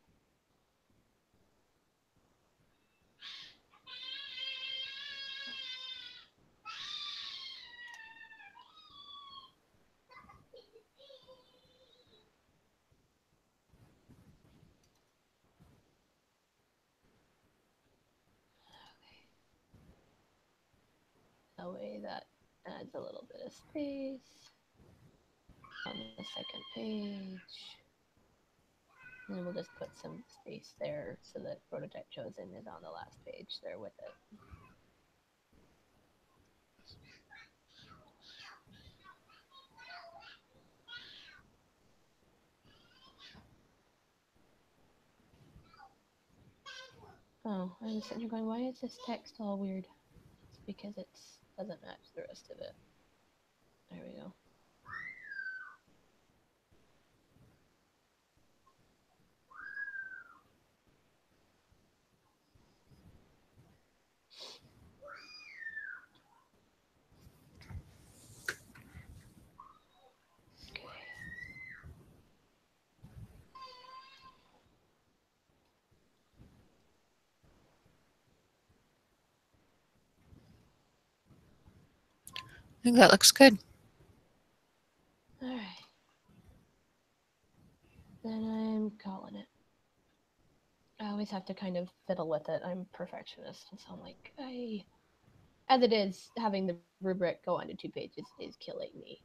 That way that adds a little bit of space on the second page. And then we'll just put some space there so that prototype chosen is on the last page there with it. Oh, I'm sitting here going, why is this text all weird? It's because it doesn't match the rest of it. There we go. I think that looks good. All right. Then I'm calling it. I always have to kind of fiddle with it. I'm a perfectionist, and so I'm like, as it is, having the rubric go onto 2 pages is killing me.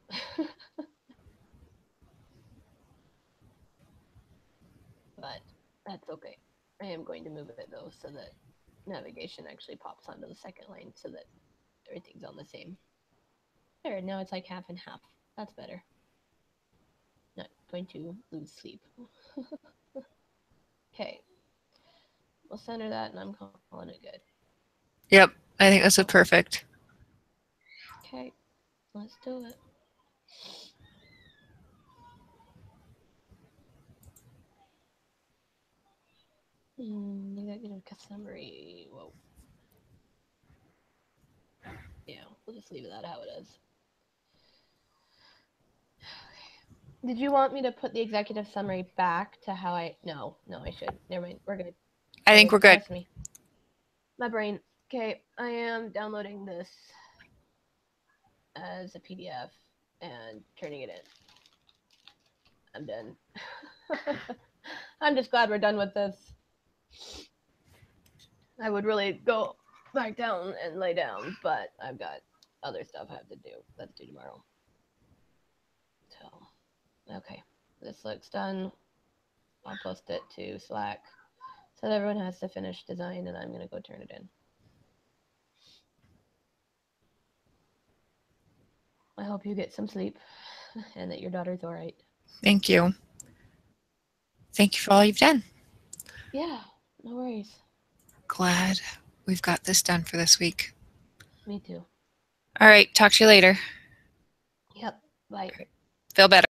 But that's okay. I am going to move it though, so that navigation actually pops onto the second line, so that everything's on the same. There, now it's like half and half. That's better. Not going to lose sleep. Okay. We'll center that, and I'm calling it good. Yep, I think that's a perfect. Okay, let's do it. Executive summary. Whoa. Yeah, we'll just leave that how it is. Did you want me to put the executive summary back to how I... No, I should. Never mind. We're good. I think we're good. Trust me. My brain. Okay, I am downloading this as a PDF and turning it in. I'm done. I'm just glad we're done with this. I would really go back down and lay down, but I've got other stuff I have to do. Let's do tomorrow. So, okay, this looks done. I'll post it to Slack so that everyone has to finish design, and I'm gonna go turn it in. I hope you get some sleep and that your daughter's all right. Thank you. Thank you for all you've done. Yeah, no worries. Glad we've got this done for this week. Me too. All right, talk to you later. Yep, bye. Feel better.